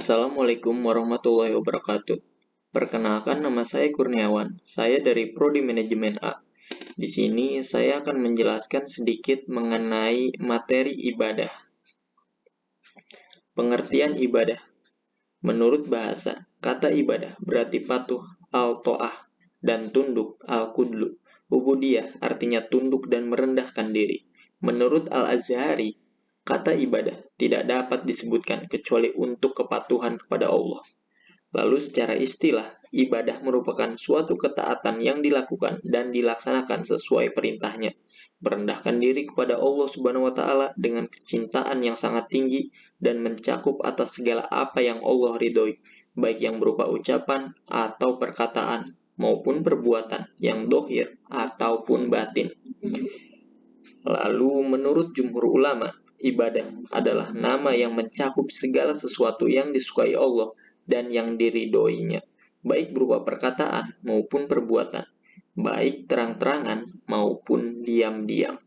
Assalamualaikum warahmatullahi wabarakatuh. Perkenalkan, nama saya Kurniawan. Saya dari Prodi Manajemen A. Di sini saya akan menjelaskan sedikit mengenai materi ibadah. Pengertian ibadah. Menurut bahasa, kata ibadah berarti patuh, al-to'ah, dan tunduk, al-kudlu. Ubudiyah artinya tunduk dan merendahkan diri. Menurut Al-Azhari, kata ibadah tidak dapat disebutkan kecuali untuk kepatuhan kepada Allah. Lalu secara istilah, ibadah merupakan suatu ketaatan yang dilakukan dan dilaksanakan sesuai perintahnya. Merendahkan diri kepada Allah Subhanahu wa Ta'ala dengan kecintaan yang sangat tinggi dan mencakup atas segala apa yang Allah ridhoi, baik yang berupa ucapan atau perkataan maupun perbuatan yang dohir ataupun batin. Lalu menurut jumhur ulama, ibadah adalah nama yang mencakup segala sesuatu yang disukai Allah dan yang diridhoinya, baik berupa perkataan maupun perbuatan, baik terang-terangan maupun diam-diam.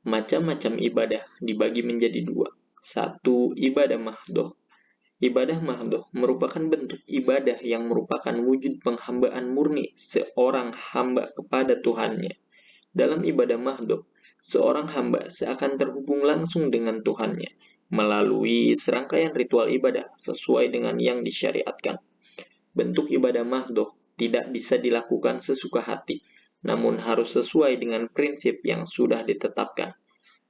Macam-macam ibadah dibagi menjadi dua. Satu, ibadah mahdhoh. Ibadah mahdhoh merupakan bentuk ibadah yang merupakan wujud penghambaan murni seorang hamba kepada Tuhannya. Dalam ibadah mahdhoh, seorang hamba seakan terhubung langsung dengan Tuhannya melalui serangkaian ritual ibadah sesuai dengan yang disyariatkan. Bentuk ibadah mahdhoh tidak bisa dilakukan sesuka hati, namun harus sesuai dengan prinsip yang sudah ditetapkan.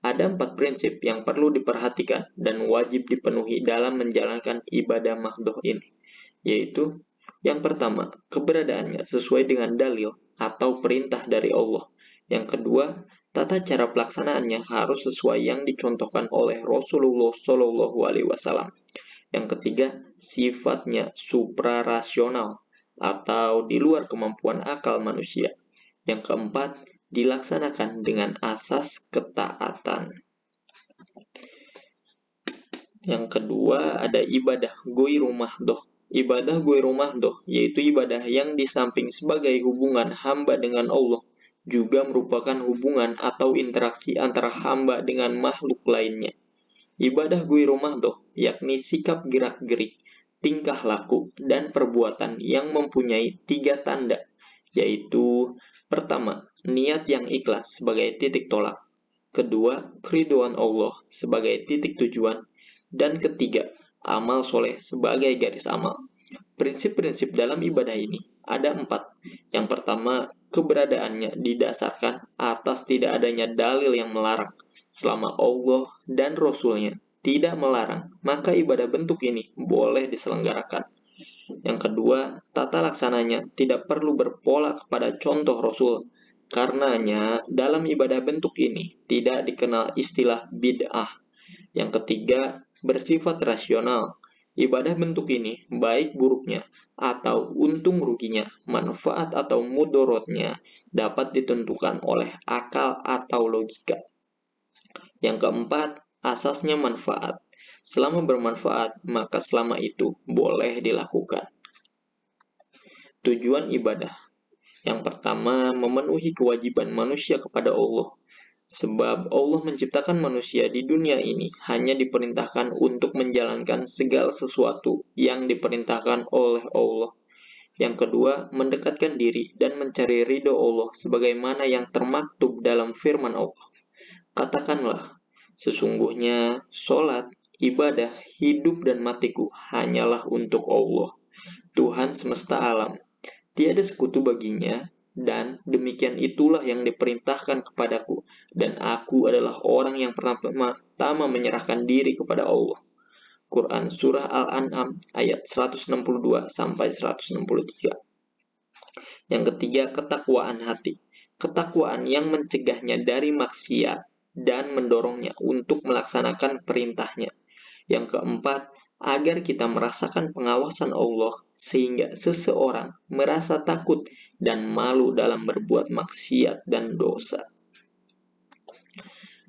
Ada 4 prinsip yang perlu diperhatikan dan wajib dipenuhi dalam menjalankan ibadah mahdhoh ini, yaitu yang pertama, keberadaannya sesuai dengan dalil atau perintah dari Allah. Yang kedua, tata cara pelaksanaannya harus sesuai yang dicontohkan oleh Rasulullah Shallallahu Alaihi Wasallam. Yang ketiga, sifatnya suprarasional atau di luar kemampuan akal manusia. Yang keempat, dilaksanakan dengan asas ketaatan. Yang kedua, ada ibadah ghairu mahdhoh. Ibadah ghairu mahdhoh yaitu ibadah yang di samping sebagai hubungan hamba dengan Allah, juga merupakan hubungan atau interaksi antara hamba dengan makhluk lainnya. Ibadah ghairu mahdhoh yakni sikap gerak-gerik, tingkah laku, dan perbuatan yang mempunyai 3 tanda, yaitu pertama, niat yang ikhlas sebagai titik tolak, kedua, keridhaan Allah sebagai titik tujuan, dan ketiga, amal soleh sebagai garis amal. Prinsip-prinsip dalam ibadah ini ada 4. Yang pertama, keberadaannya didasarkan atas tidak adanya dalil yang melarang. Selama Allah dan Rasul-Nya tidak melarang, maka ibadah bentuk ini boleh diselenggarakan. Yang kedua, tata laksananya tidak perlu berpola kepada contoh Rasul. Karenanya, dalam ibadah bentuk ini tidak dikenal istilah bid'ah. Yang ketiga, bersifat rasional. Ibadah bentuk ini, baik buruknya atau untung ruginya, manfaat atau mudorotnya, dapat ditentukan oleh akal atau logika. Yang keempat, asasnya manfaat. Selama bermanfaat, maka selama itu boleh dilakukan. Tujuan ibadah. Yang pertama, memenuhi kewajiban manusia kepada Allah. Sebab Allah menciptakan manusia di dunia ini hanya diperintahkan untuk menjalankan segala sesuatu yang diperintahkan oleh Allah. Yang kedua, mendekatkan diri dan mencari ridho Allah sebagaimana yang termaktub dalam firman Allah. Katakanlah, sesungguhnya sholat, ibadah, hidup dan matiku hanyalah untuk Allah, Tuhan semesta alam. Tiada sekutu baginya, dan demikian itulah yang diperintahkan kepadaku, dan aku adalah orang yang pertama menyerahkan diri kepada Allah. Quran Surah Al-An'am ayat 162 sampai 163. Yang ketiga, ketakwaan hati. Ketakwaan yang mencegahnya dari maksiat dan mendorongnya untuk melaksanakan perintahnya. Yang keempat, agar kita merasakan pengawasan Allah sehingga seseorang merasa takut dan malu dalam berbuat maksiat dan dosa.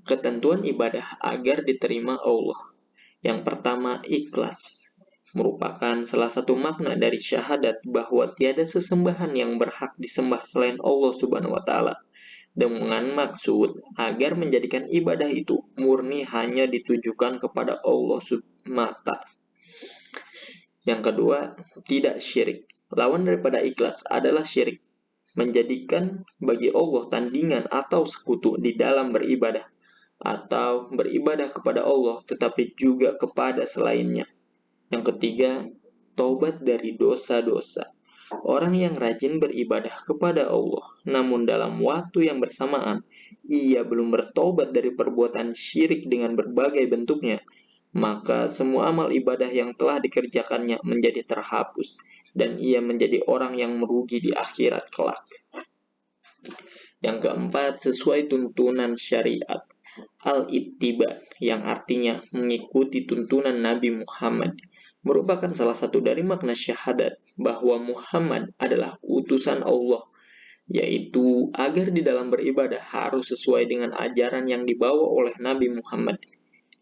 Ketentuan ibadah agar diterima Allah. Yang pertama, ikhlas. Merupakan salah satu makna dari syahadat bahwa tiada sesembahan yang berhak disembah selain Allah Subhanahu wa Ta'ala. Dengan maksud agar menjadikan ibadah itu murni hanya ditujukan kepada Allah semata. Yang kedua, tidak syirik. Lawan daripada ikhlas adalah syirik, menjadikan bagi Allah tandingan atau sekutu di dalam beribadah, atau beribadah kepada Allah tetapi juga kepada selainnya. Yang ketiga, taubat dari dosa-dosa. Orang yang rajin beribadah kepada Allah, namun dalam waktu yang bersamaan, ia belum bertobat dari perbuatan syirik dengan berbagai bentuknya, maka semua amal ibadah yang telah dikerjakannya menjadi terhapus, dan ia menjadi orang yang merugi di akhirat kelak. Yang keempat, sesuai tuntunan syariat. Al-ittiba, yang artinya mengikuti tuntunan Nabi Muhammad, merupakan salah satu dari makna syahadat bahwa Muhammad adalah utusan Allah, yaitu agar di dalam beribadah harus sesuai dengan ajaran yang dibawa oleh Nabi Muhammad.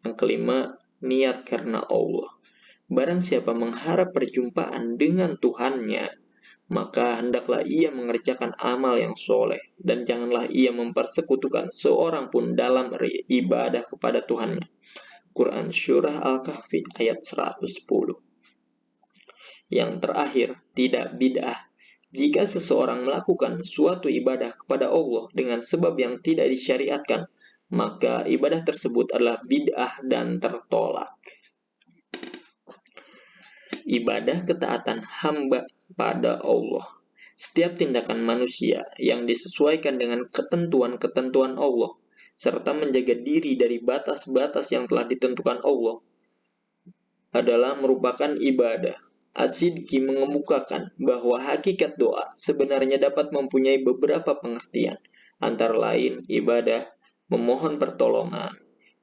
Yang kelima, niat karena Allah. Barang siapa mengharap perjumpaan dengan Tuhannya, maka hendaklah ia mengerjakan amal yang soleh, dan janganlah ia mempersekutukan seorang pun dalam ibadah kepada Tuhannya. Quran Surah Al-Kahfi ayat 110. Yang terakhir, tidak bid'ah. Jika seseorang melakukan suatu ibadah kepada Allah dengan sebab yang tidak disyariatkan, maka ibadah tersebut adalah bid'ah dan tertolak. Ibadah ketaatan hamba pada Allah. Setiap tindakan manusia yang disesuaikan dengan ketentuan-ketentuan Allah, serta menjaga diri dari batas-batas yang telah ditentukan Allah, adalah merupakan ibadah. As-Sidqi mengemukakan bahwa hakikat doa sebenarnya dapat mempunyai beberapa pengertian, antara lain ibadah, memohon pertolongan,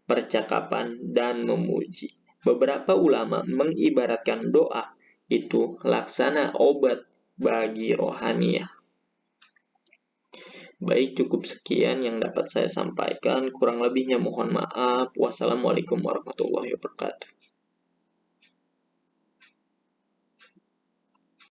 percakapan, dan memuji. Beberapa ulama mengibaratkan doa itu laksana obat bagi rohaniah. Baik, cukup sekian yang dapat saya sampaikan. Kurang lebihnya mohon maaf. Wassalamualaikum warahmatullahi wabarakatuh.